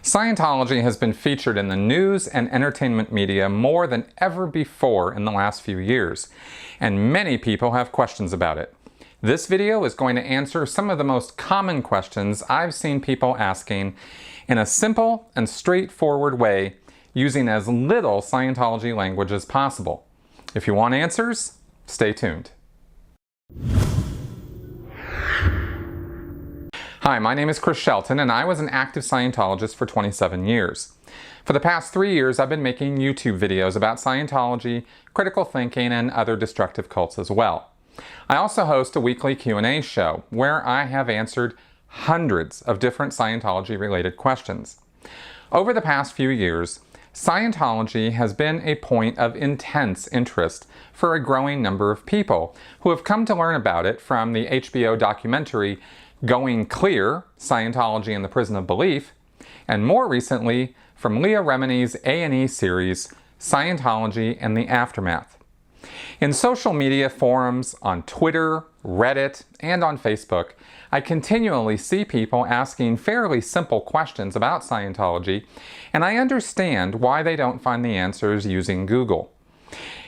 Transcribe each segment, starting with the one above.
Scientology has been featured in the news and entertainment media more than ever before in the last few years, and many people have questions about it. This video is going to answer some of the most common questions I've seen people asking in a simple and straightforward way, using as little Scientology language as possible. If you want answers, stay tuned. Hi, my name is Chris Shelton, and I was an active Scientologist for 27 years. For the past 3 years, I've been making YouTube videos about Scientology, critical thinking, and other destructive cults as well. I also host a weekly Q&A show where I have answered hundreds of different Scientology-related questions. Over the past few years, Scientology has been a point of intense interest for a growing number of people who have come to learn about it from the HBO documentary Going Clear, Scientology and the Prison of Belief, and more recently from Leah Remini's A&E series, Scientology and the Aftermath. In social media forums, on Twitter, Reddit, and on Facebook, I continually see people asking fairly simple questions about Scientology, and I understand why they don't find the answers using Google.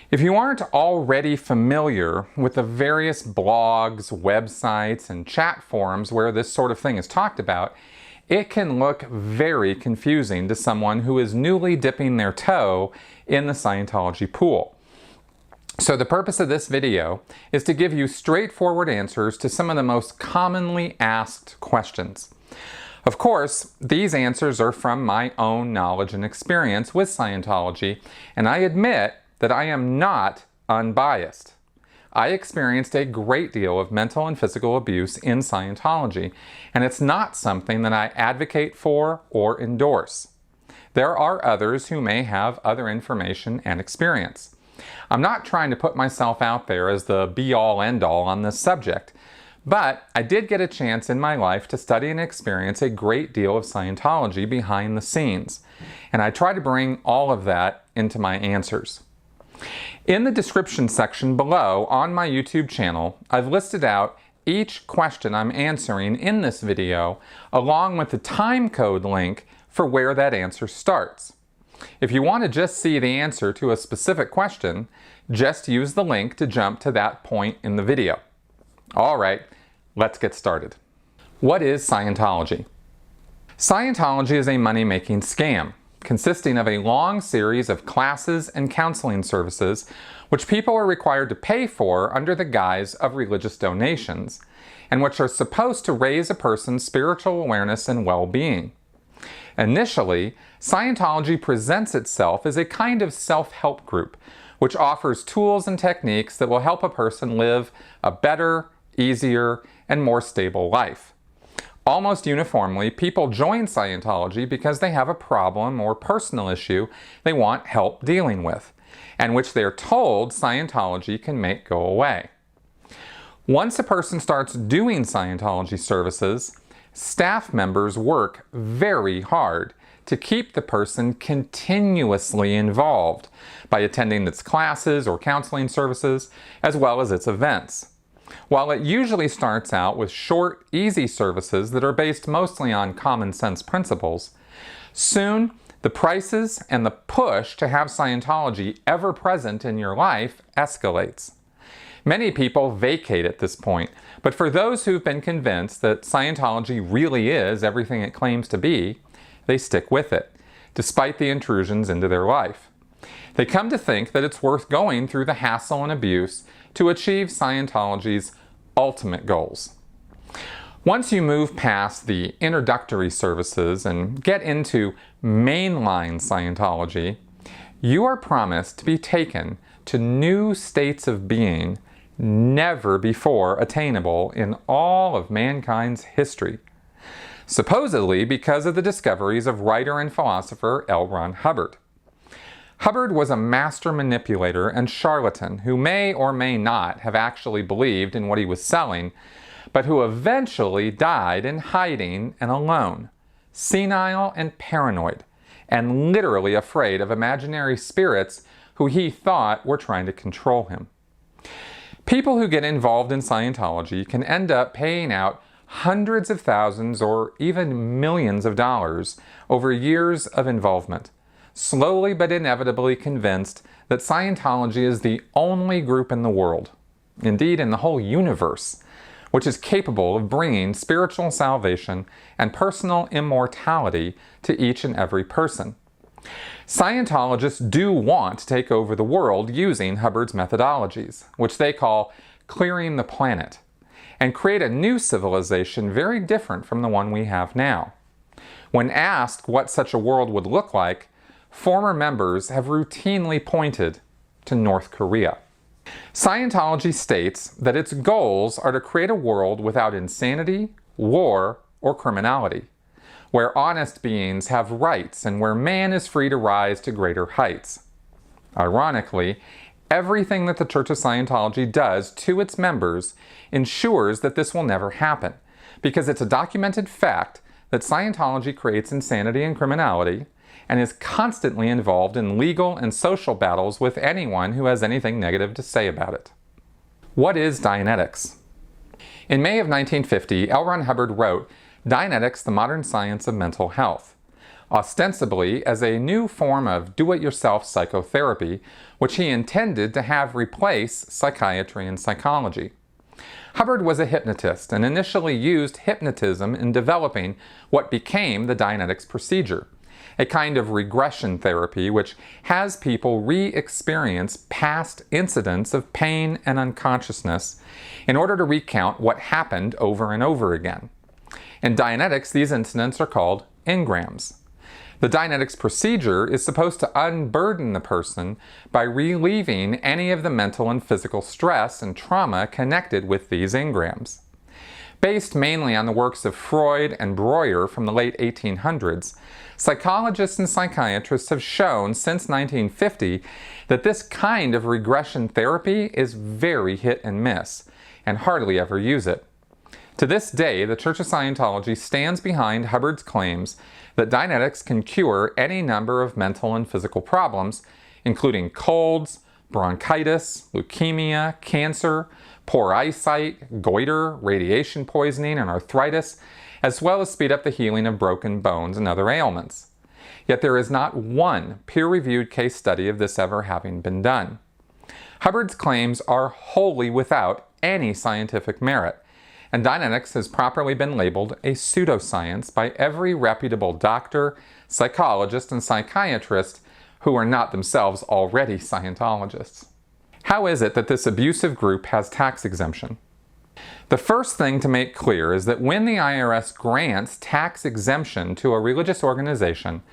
If you aren't already familiar with the various blogs, websites, and chat forums where this sort of thing is talked about, it can look very confusing to someone who is newly dipping their toe in the Scientology pool. So the purpose of this video is to give you straightforward answers to some of the most commonly asked questions. Of course, these answers are from my own knowledge and experience with Scientology, and I admit that I am not unbiased. I experienced a great deal of mental and physical abuse in Scientology, and it's not something that I advocate for or endorse. There are others who may have other information and experience. I'm not trying to put myself out there as the be-all end-all on this subject, but I did get a chance in my life to study and experience a great deal of Scientology behind the scenes, and I try to bring all of that into my answers. In the description section below on my YouTube channel, I've listed out each question I'm answering in this video, along with the time code link for where that answer starts. If you want to just see the answer to a specific question, just use the link to jump to that point in the video. Alright, let's get started. What is Scientology? Scientology is a money-making scam consisting of a long series of classes and counseling services which people are required to pay for under the guise of religious donations, and which are supposed to raise a person's spiritual awareness and well-being. Initially, Scientology presents itself as a kind of self-help group, which offers tools and techniques that will help a person live a better, easier, and more stable life. Almost uniformly, people join Scientology because they have a problem or personal issue they want help dealing with, and which they're told Scientology can make go away. Once a person starts doing Scientology services, staff members work very hard to keep the person continuously involved by attending its classes or counseling services, as well as its events. While it usually starts out with short, easy services that are based mostly on common sense principles, soon the prices and the push to have Scientology ever present in your life escalates. Many people vacate at this point, but for those who've been convinced that Scientology really is everything it claims to be, they stick with it, despite the intrusions into their life. They come to think that it's worth going through the hassle and abuse to achieve Scientology's ultimate goals. Once you move past the introductory services and get into mainline Scientology, you are promised to be taken to new states of being never before attainable in all of mankind's history, supposedly because of the discoveries of writer and philosopher L. Ron Hubbard. Hubbard was a master manipulator and charlatan who may or may not have actually believed in what he was selling, but who eventually died in hiding and alone, senile and paranoid, and literally afraid of imaginary spirits who he thought were trying to control him. People who get involved in Scientology can end up paying out hundreds of thousands or even millions of dollars over years of involvement, slowly but inevitably convinced that Scientology is the only group in the world, indeed in the whole universe, which is capable of bringing spiritual salvation and personal immortality to each and every person. Scientologists do want to take over the world using Hubbard's methodologies, which they call clearing the planet, and create a new civilization very different from the one we have now. When asked what such a world would look like, former members have routinely pointed to North Korea. Scientology states that its goals are to create a world without insanity, war, or criminality, where honest beings have rights and where man is free to rise to greater heights. Ironically, everything that the Church of Scientology does to its members ensures that this will never happen, because it's a documented fact that Scientology creates insanity and criminality and is constantly involved in legal and social battles with anyone who has anything negative to say about it. What is Dianetics? In May of 1950, L. Ron Hubbard wrote Dianetics, the Modern Science of Mental Health, ostensibly as a new form of do-it-yourself psychotherapy, which he intended to have replace psychiatry and psychology. Hubbard was a hypnotist and initially used hypnotism in developing what became the Dianetics procedure, a kind of regression therapy which has people re-experience past incidents of pain and unconsciousness in order to recount what happened over and over again. In Dianetics, these incidents are called engrams. The Dianetics procedure is supposed to unburden the person by relieving any of the mental and physical stress and trauma connected with these engrams. Based mainly on the works of Freud and Breuer from the late 1800s, psychologists and psychiatrists have shown since 1950 that this kind of regression therapy is very hit and miss, and hardly ever use it. To this day, the Church of Scientology stands behind Hubbard's claims that Dianetics can cure any number of mental and physical problems, including colds, bronchitis, leukemia, cancer, poor eyesight, goiter, radiation poisoning, and arthritis, as well as speed up the healing of broken bones and other ailments. Yet there is not one peer-reviewed case study of this ever having been done. Hubbard's claims are wholly without any scientific merit, and Dianetics has properly been labeled a pseudoscience by every reputable doctor, psychologist, and psychiatrist who are not themselves already Scientologists. How is it that this abusive group has tax exemption? The first thing to make clear is that when the IRS grants tax exemption to a religious organization,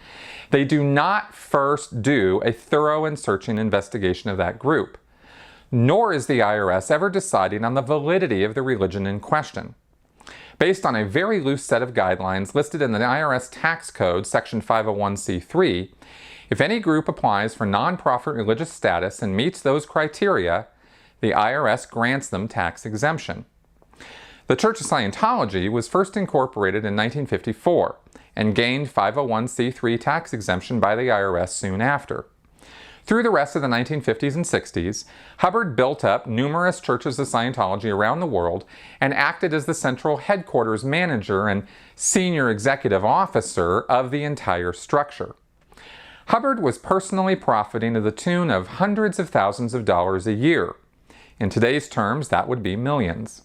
they do not first do a thorough and searching investigation of that group, nor is the IRS ever deciding on the validity of the religion in question. Based on a very loose set of guidelines listed in the IRS Tax Code, Section 501c3, if any group applies for nonprofit religious status and meets those criteria, the IRS grants them tax exemption. The Church of Scientology was first incorporated in 1954 and gained 501c3 tax exemption by the IRS soon after. Through the rest of the 1950s and 60s, Hubbard built up numerous churches of Scientology around the world and acted as the central headquarters manager and senior executive officer of the entire structure. Hubbard was personally profiting to the tune of hundreds of thousands of dollars a year. In today's terms, that would be millions.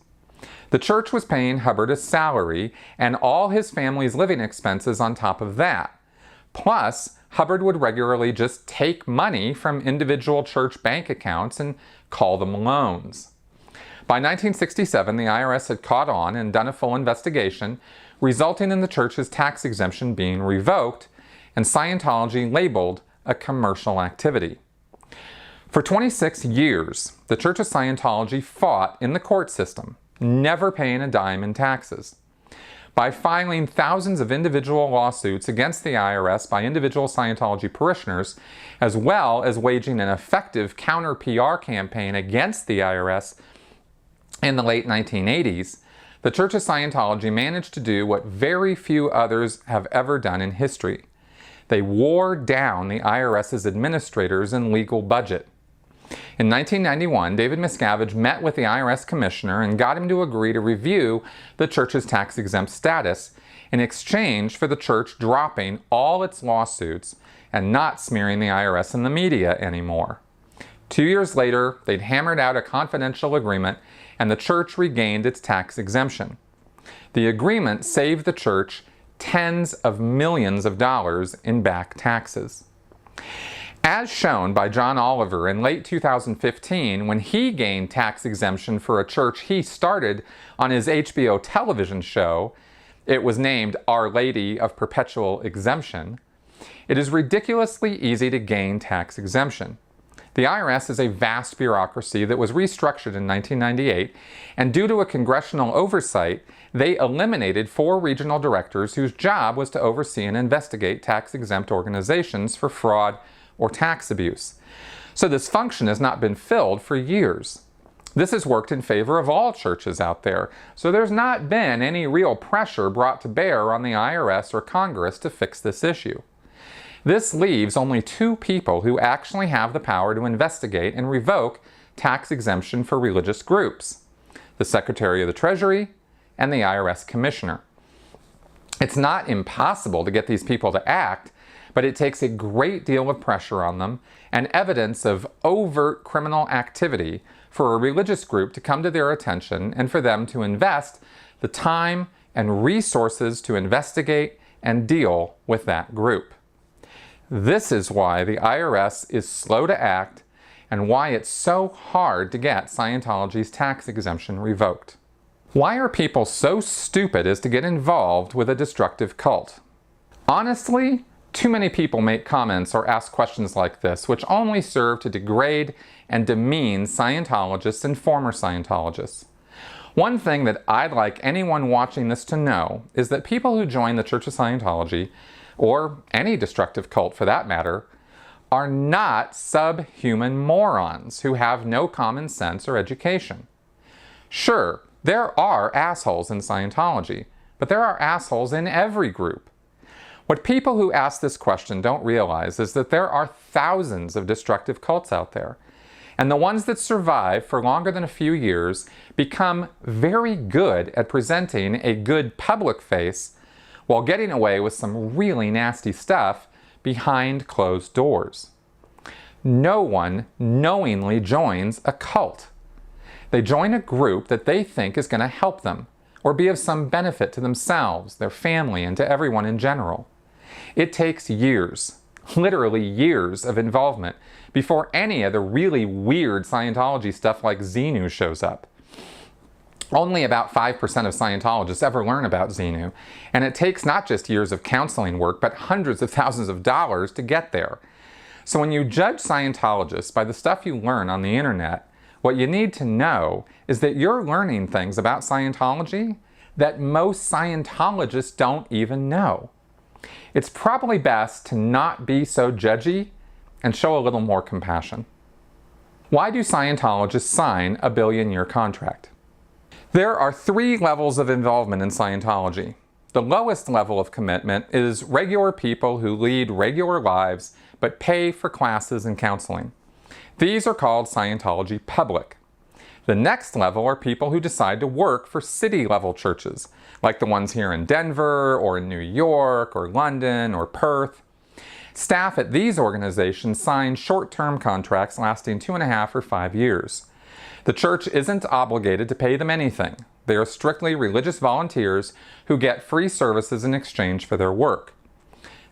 The church was paying Hubbard a salary and all his family's living expenses on top of that. Plus, Hubbard would regularly just take money from individual church bank accounts and call them loans. By 1967, the IRS had caught on and done a full investigation, resulting in the church's tax exemption being revoked and Scientology labeled a commercial activity. For 26 years, the Church of Scientology fought in the court system, never paying a dime in taxes. By filing thousands of individual lawsuits against the IRS by individual Scientology parishioners, as well as waging an effective counter-PR campaign against the IRS in the late 1980s, the Church of Scientology managed to do what very few others have ever done in history. They wore down the IRS's administrators and legal budget. In 1991, David Miscavige met with the IRS commissioner and got him to agree to review the church's tax-exempt status in exchange for the church dropping all its lawsuits and not smearing the IRS in the media anymore. 2 years later, they'd hammered out a confidential agreement and the church regained its tax exemption. The agreement saved the church tens of millions of dollars in back taxes. As shown by John Oliver in late 2015 when he gained tax exemption for a church he started on his HBO television show, it was named Our Lady of Perpetual Exemption, it is ridiculously easy to gain tax exemption. The IRS is a vast bureaucracy that was restructured in 1998, and due to a congressional oversight, they eliminated 4 regional directors whose job was to oversee and investigate tax-exempt organizations for fraud or tax abuse. So this function has not been filled for years. This has worked in favor of all churches out there, so there's not been any real pressure brought to bear on the IRS or Congress to fix this issue. This leaves only 2 people who actually have the power to investigate and revoke tax exemption for religious groups: the Secretary of the Treasury and the IRS Commissioner. It's not impossible to get these people to act, but it takes a great deal of pressure on them and evidence of overt criminal activity for a religious group to come to their attention and for them to invest the time and resources to investigate and deal with that group. This is why the IRS is slow to act and why it's so hard to get Scientology's tax exemption revoked. Why are people so stupid as to get involved with a destructive cult? Honestly, too many people make comments or ask questions like this, which only serve to degrade and demean Scientologists and former Scientologists. One thing that I'd like anyone watching this to know is that people who join the Church of Scientology, or any destructive cult for that matter, are not subhuman morons who have no common sense or education. Sure, there are assholes in Scientology, but there are assholes in every group. What people who ask this question don't realize is that there are thousands of destructive cults out there, and the ones that survive for longer than a few years become very good at presenting a good public face while getting away with some really nasty stuff behind closed doors. No one knowingly joins a cult. They join a group that they think is going to help them or be of some benefit to themselves, their family, and to everyone in general. It takes years, literally years of involvement before any of the really weird Scientology stuff like Xenu shows up. Only about 5% of Scientologists ever learn about Xenu, and it takes not just years of counseling work, but hundreds of thousands of dollars to get there. So when you judge Scientologists by the stuff you learn on the internet, what you need to know is that you're learning things about Scientology that most Scientologists don't even know. It's probably best to not be so judgy and show a little more compassion. Why do Scientologists sign a billion-year contract? There are 3 levels of involvement in Scientology. The lowest level of commitment is regular people who lead regular lives but pay for classes and counseling. These are called Scientology Public. The next level are people who decide to work for city-level churches, like the ones here in Denver, or in New York, or London, or Perth. Staff at these organizations sign short-term contracts lasting 2.5 or 5 years. The church isn't obligated to pay them anything. They are strictly religious volunteers who get free services in exchange for their work.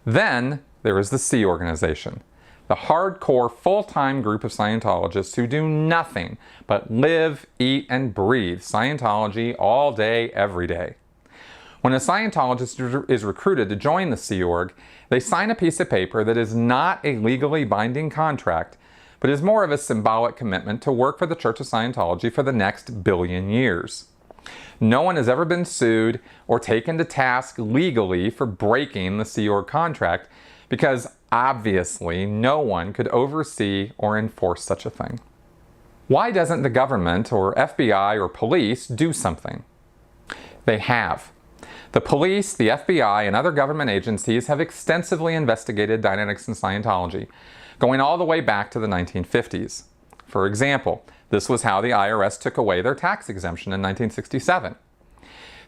Then there is the C organization, the hardcore full-time group of Scientologists who do nothing but live, eat, and breathe Scientology all day, every day. When a Scientologist is recruited to join the Sea Org, they sign a piece of paper that is not a legally binding contract, but is more of a symbolic commitment to work for the Church of Scientology for the next billion years. No one has ever been sued or taken to task legally for breaking the Sea Org contract because obviously no one could oversee or enforce such a thing. Why doesn't the government or FBI or police do something? They have. The police, the FBI, and other government agencies have extensively investigated Dianetics and Scientology, going all the way back to the 1950s. For example, this was how the IRS took away their tax exemption in 1967.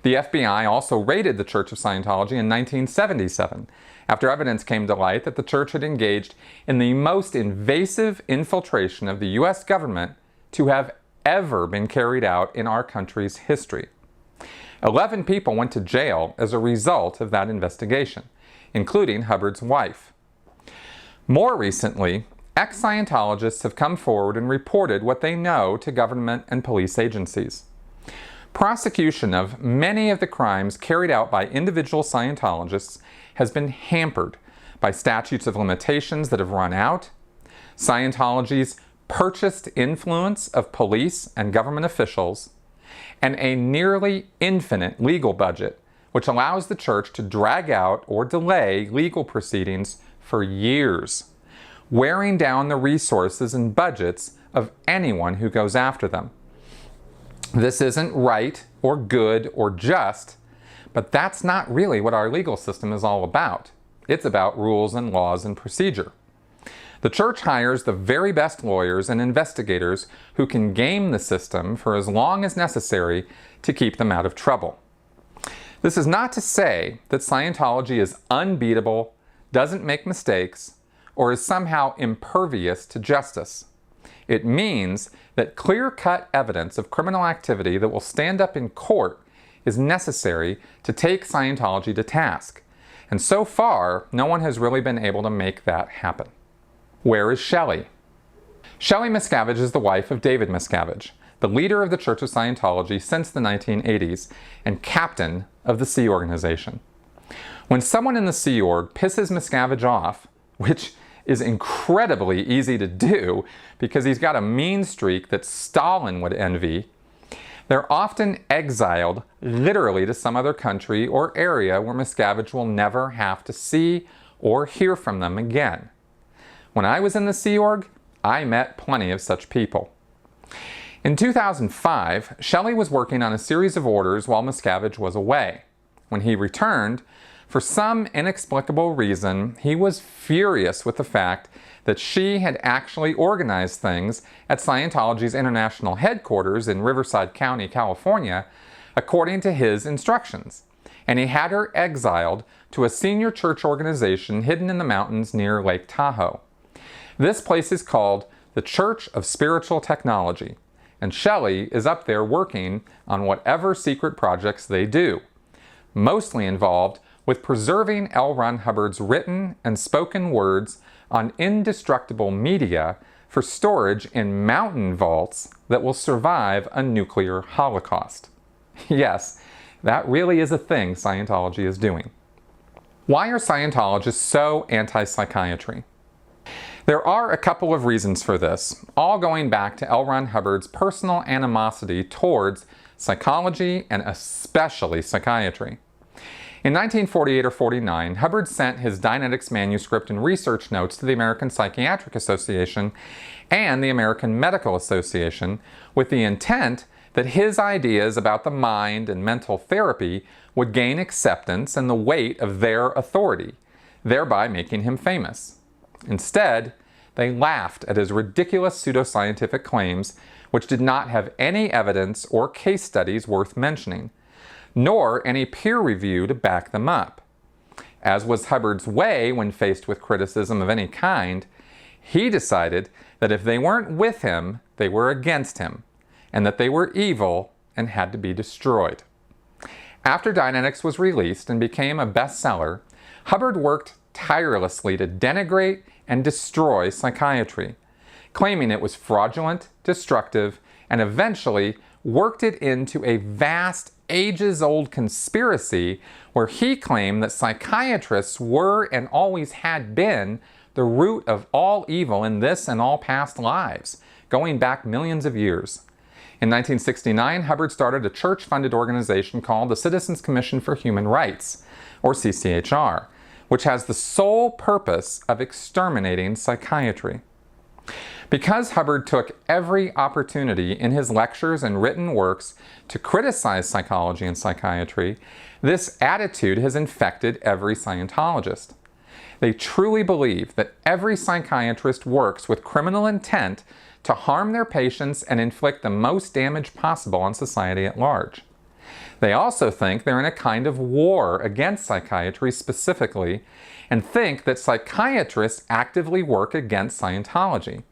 The FBI also raided the Church of Scientology in 1977, after evidence came to light that the church had engaged in the most invasive infiltration of the U.S. government to have ever been carried out in our country's history. 11 people went to jail as a result of that investigation, including Hubbard's wife. More recently, ex-Scientologists have come forward and reported what they know to government and police agencies. Prosecution of many of the crimes carried out by individual Scientologists has been hampered by statutes of limitations that have run out, Scientology's purchased influence of police and government officials, and a nearly infinite legal budget, which allows the church to drag out or delay legal proceedings for years, wearing down the resources and budgets of anyone who goes after them. This isn't right or good or just, but that's not really what our legal system is all about. It's about rules and laws and procedure. The church hires the very best lawyers and investigators who can game the system for as long as necessary to keep them out of trouble. This is not to say that Scientology is unbeatable, doesn't make mistakes, or is somehow impervious to justice. It means that clear-cut evidence of criminal activity that will stand up in court is necessary to take Scientology to task. And so far, no one has really been able to make that happen. Where is Shelley? Shelley Miscavige is the wife of David Miscavige, the leader of the Church of Scientology since the 1980s and captain of the Sea Organization. When someone in the Sea Org pisses Miscavige off, which is incredibly easy to do because he's got a mean streak that Stalin would envy, they're often exiled literally to some other country or area where Miscavige will never have to see or hear from them again. When I was in the Sea Org, I met plenty of such people. In 2005, Shelley was working on a series of orders while Miscavige was away. When he returned, for some inexplicable reason, he was furious with the fact that she had actually organized things at Scientology's international headquarters in Riverside County, California, according to his instructions, and he had her exiled to a senior church organization hidden in the mountains near Lake Tahoe. This place is called the Church of Spiritual Technology, and Shelley is up there working on whatever secret projects they do, mostly involved with preserving L. Ron Hubbard's written and spoken words on indestructible media for storage in mountain vaults that will survive a nuclear holocaust. Yes, that really is a thing Scientology is doing. Why are Scientologists so anti-psychiatry? There are a couple of reasons for this, all going back to L. Ron Hubbard's personal animosity towards psychology and especially psychiatry. In 1948 or 49, Hubbard sent his Dianetics manuscript and research notes to the American Psychiatric Association and the American Medical Association with the intent that his ideas about the mind and mental therapy would gain acceptance and the weight of their authority, thereby making him famous. Instead, they laughed at his ridiculous pseudoscientific claims, which did not have any evidence or case studies worth mentioning, nor any peer review to back them up. As was Hubbard's way when faced with criticism of any kind, he decided that if they weren't with him, they were against him, and that they were evil and had to be destroyed. After Dianetics was released and became a bestseller, Hubbard worked tirelessly to denigrate and destroy psychiatry, claiming it was fraudulent, destructive, and eventually worked it into a vast, ages-old conspiracy where he claimed that psychiatrists were and always had been the root of all evil in this and all past lives, going back millions of years. In 1969, Hubbard started a church-funded organization called the Citizens Commission for Human Rights, or CCHR, which has the sole purpose of exterminating psychiatry. Because Hubbard took every opportunity in his lectures and written works to criticize psychology and psychiatry, this attitude has infected every Scientologist. They truly believe that every psychiatrist works with criminal intent to harm their patients and inflict the most damage possible on society at large. They also think they're in a kind of war against psychiatry specifically, and think that psychiatrists actively work against Scientology.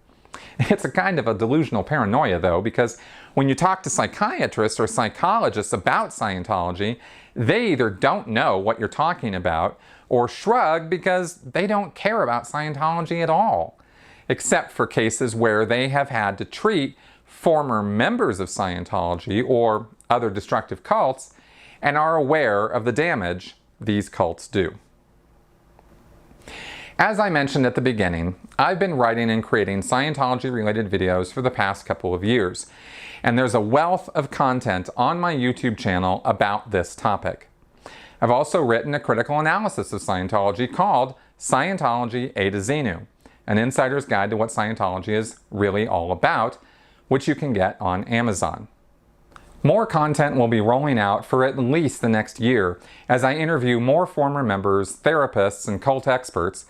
It's a kind of a delusional paranoia, though, because when you talk to psychiatrists or psychologists about Scientology, they either don't know what you're talking about or shrug because they don't care about Scientology at all, except for cases where they have had to treat former members of Scientology or other destructive cults and are aware of the damage these cults do. As I mentioned at the beginning, I've been writing and creating Scientology-related videos for the past couple of years, and there's a wealth of content on my YouTube channel about this topic. I've also written a critical analysis of Scientology called Scientology A to Xenu, an insider's guide to what Scientology is really all about, which you can get on Amazon. More content will be rolling out for at least the next year as I interview more former members, therapists, and cult experts,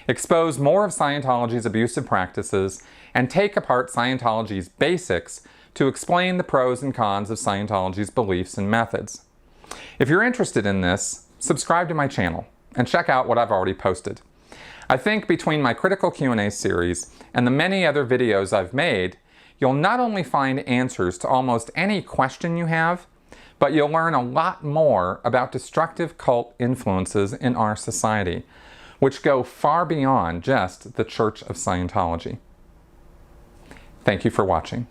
expose more of Scientology's abusive practices, and take apart Scientology's basics to explain the pros and cons of Scientology's beliefs and methods. If you're interested in this, subscribe to my channel and check out what I've already posted. I think between my critical Q&A series and the many other videos I've made, you'll not only find answers to almost any question you have, but you'll learn a lot more about destructive cult influences in our society, which go far beyond just the Church of Scientology. Thank you for watching.